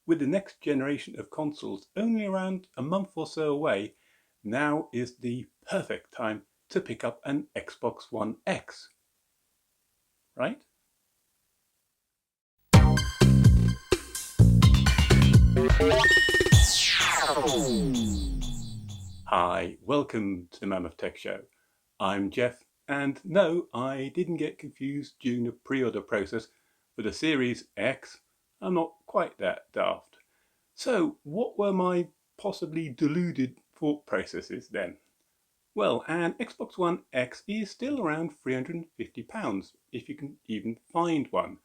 With the next generation of consoles only around a month or so away, now is the perfect time to pick up an Xbox One X, right? Hi, welcome to the Mammoth Tech Show. I'm Jeff, and no, I didn't get confused during the pre-order process for the Series X. I'm not quite that daft. So, what were my possibly deluded thought processes then? Well, an Xbox One X is still around £350, if you can even find one.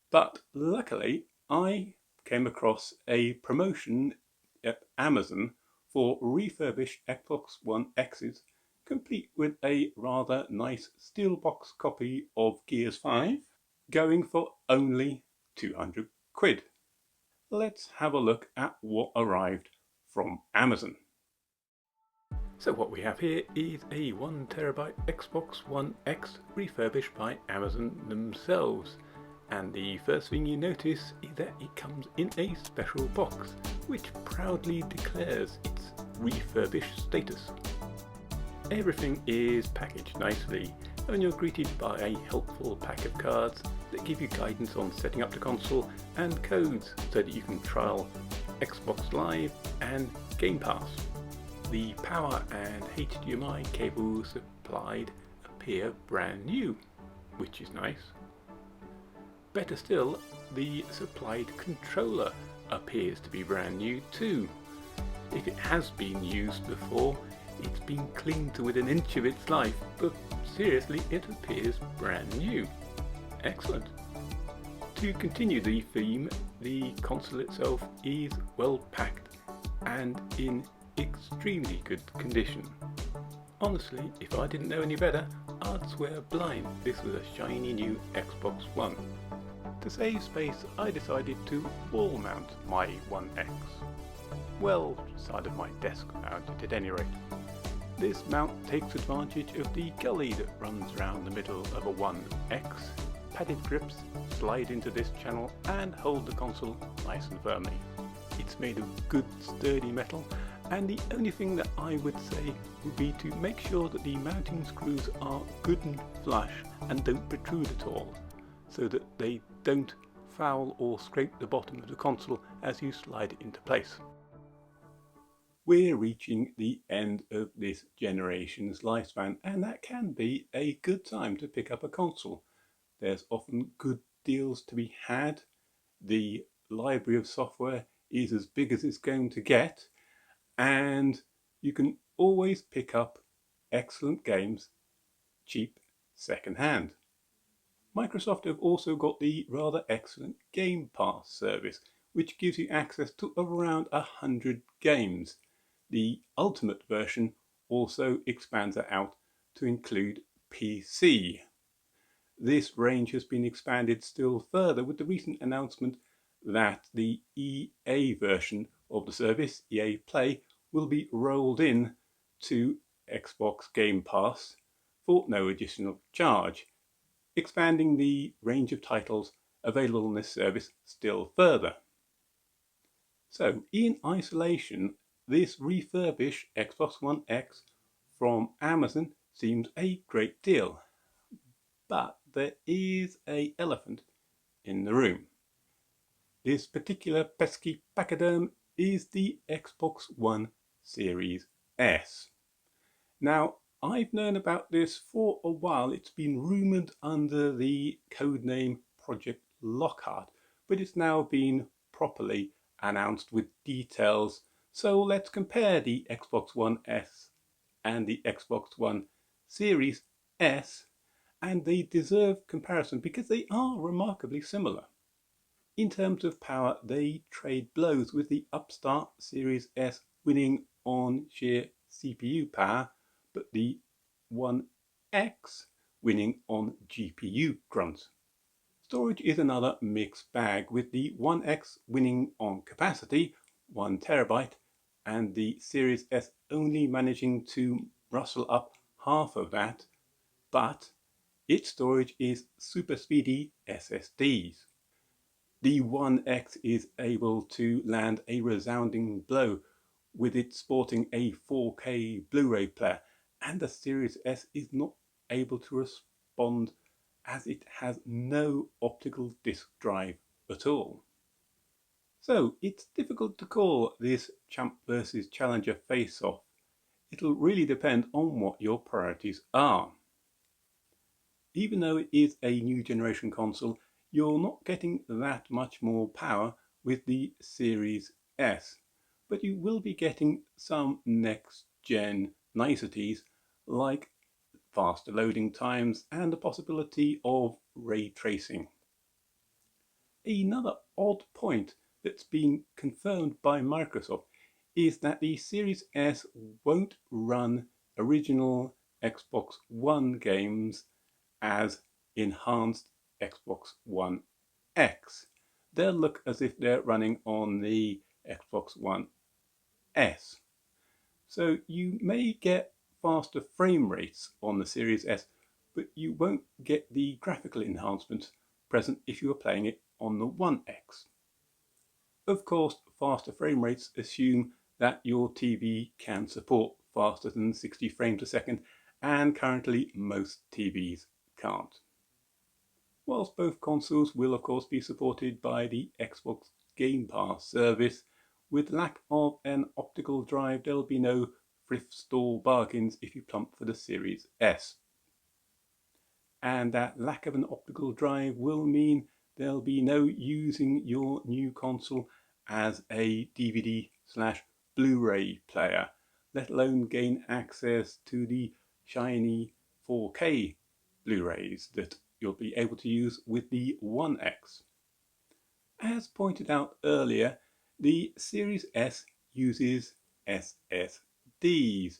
But luckily, I came across a promotion at Amazon for refurbished Xbox One X's, complete with a rather nice steelbox copy of Gears 5, going for only 200 quid. Let's have a look at what arrived from Amazon. So what we have here is a 1TB Xbox One X refurbished by Amazon themselves. And the first thing you notice is that it comes in a special box, which proudly declares its refurbished status. Everything is packaged nicely, and you're greeted by a helpful pack of cards that give you guidance on setting up the console and codes so that you can trial Xbox Live and Game Pass. The power and HDMI cables supplied appear brand new, which is nice. Better still, the supplied controller appears to be brand new too. If it has been used before, it's been cleaned to within an inch of its life, but seriously, it appears brand new. Excellent. To continue the theme, the console itself is well packed and in extremely good condition. Honestly, if I didn't know any better, I'd swear blind this was a shiny new Xbox One. To save space, I decided to wall mount my One X. Well, side of my desk mounted at any rate. This mount takes advantage of the gully that runs around the middle of a One X. Padded grips slide into this channel and hold the console nice and firmly. It's made of good sturdy metal, and the only thing that I would say would be to make sure that the mounting screws are good and flush and don't protrude at all, so that they don't foul or scrape the bottom of the console as you slide it into place. We're reaching the end of this generation's lifespan, and that can be a good time to pick up a console. There's often good deals to be had. The library of software is as big as it's going to get, and you can always pick up excellent games cheap second hand. Microsoft have also got the rather excellent Game Pass service, which gives you access to around 100 games. The Ultimate version also expands it out to include PC. This range has been expanded still further with the recent announcement that the EA version of the service, EA Play, will be rolled in to Xbox Game Pass for no additional charge, expanding the range of titles available on this service still further. So, in isolation, this refurbished Xbox One X from Amazon seems a great deal. But there is an elephant in the room. This particular pesky pachyderm is the Xbox One Series S. Now, I've known about this for a while. It's been rumoured under the codename Project Lockhart, but it's now been properly announced with details. So let's compare the Xbox One S and the Xbox One Series S, and they deserve comparison because they are remarkably similar. In terms of power, they trade blows, with the upstart Series S winning on sheer CPU power, but the One X winning on GPU grunt. Storage is another mixed bag, with the One X winning on capacity, 1TB, and the Series S only managing to rustle up half of that, but its storage is super speedy SSDs. The One X is able to land a resounding blow with it sporting a 4K Blu-ray player, and the Series S is not able to respond as it has no optical disc drive at all. So it's difficult to call this champ versus challenger face-off. It'll really depend on what your priorities are. Even though it is a new generation console, you're not getting that much more power with the Series S, but you will be getting some next-gen niceties like faster loading times and the possibility of ray tracing. Another odd point that's been confirmed by Microsoft is that the Series S won't run original Xbox One games as enhanced Xbox One X. They'll look as if they're running on the Xbox One S. So you may get faster frame rates on the Series S, but you won't get the graphical enhancements present if you are playing it on the One X. Of course, faster frame rates assume that your TV can support faster than 60 frames a second, and currently most TVs can't. Whilst both consoles will of course be supported by the Xbox Game Pass service, with lack of an optical drive there'll be no thrift store bargains if you plump for the Series S. And that lack of an optical drive will mean there'll be no using your new console as a DVD/Blu-ray player, let alone gain access to the shiny 4K Blu-rays that you'll be able to use with the One X. As pointed out earlier, the Series S uses SSDs,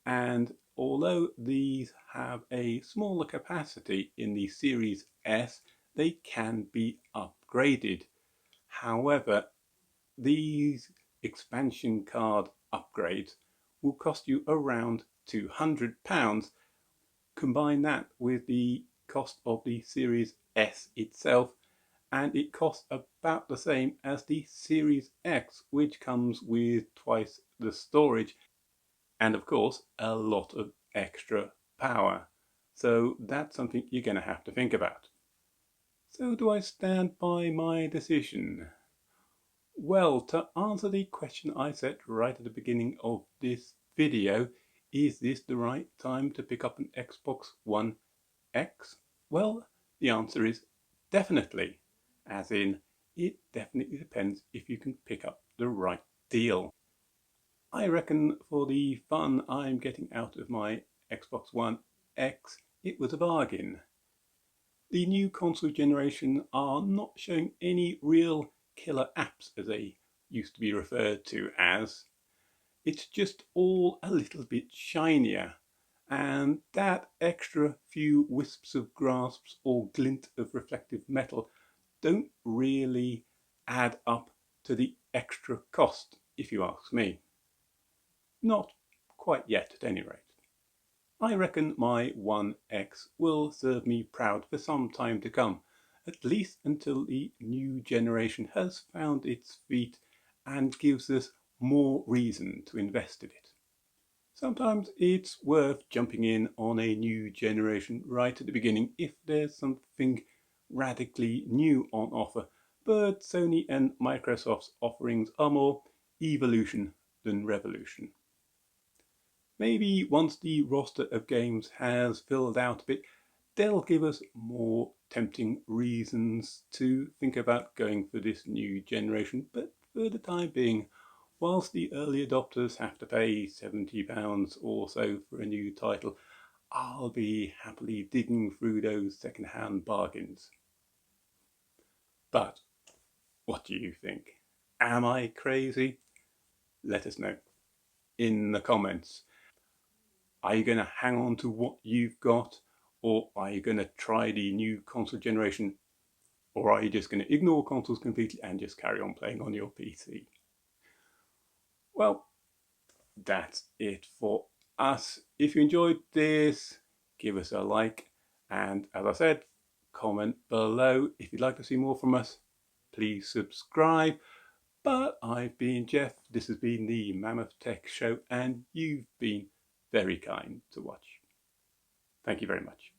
and although these have a smaller capacity in the Series S, they can be upgraded. However, these expansion card upgrades will cost you around £200. Combine that with the cost of the Series S itself, and it costs about the same as the Series X, which comes with twice the storage and of course a lot of extra power. So that's something you're going to have to think about. So do I stand by my decision? Well, to answer the question I set right at the beginning of this video, is this the right time to pick up an Xbox One X? Well, the answer is definitely, as in it definitely depends if you can pick up the right deal. I reckon for the fun I'm getting out of my Xbox One X, it was a bargain. The new console generation are not showing any real killer apps as they used to be referred to as. It's just all a little bit shinier, and that extra few wisps of grasps or glint of reflective metal don't really add up to the extra cost, if you ask me. Not quite yet, at any rate. I reckon my One X will serve me proud for some time to come, at least until the new generation has found its feet and gives us more reason to invest in it. Sometimes it's worth jumping in on a new generation right at the beginning if there's something radically new on offer, but Sony and Microsoft's offerings are more evolution than revolution. Maybe once the roster of games has filled out a bit, they'll give us more tempting reasons to think about going for this new generation, but for the time being, whilst the early adopters have to pay £70 or so for a new title, I'll be happily digging through those second-hand bargains. But what do you think? Am I crazy? Let us know in the comments. Are you going to hang on to what you've got, or are you going to try the new console generation, or are you just going to ignore consoles completely and just carry on playing on your PC? Well, that's it for us. If you enjoyed this, give us a like, and as I said, comment below if you'd like to see more from us. please subscribe. But I've been Jeff, this has been the Mammoth Tech Show, and you've been very kind to watch. Thank you very much.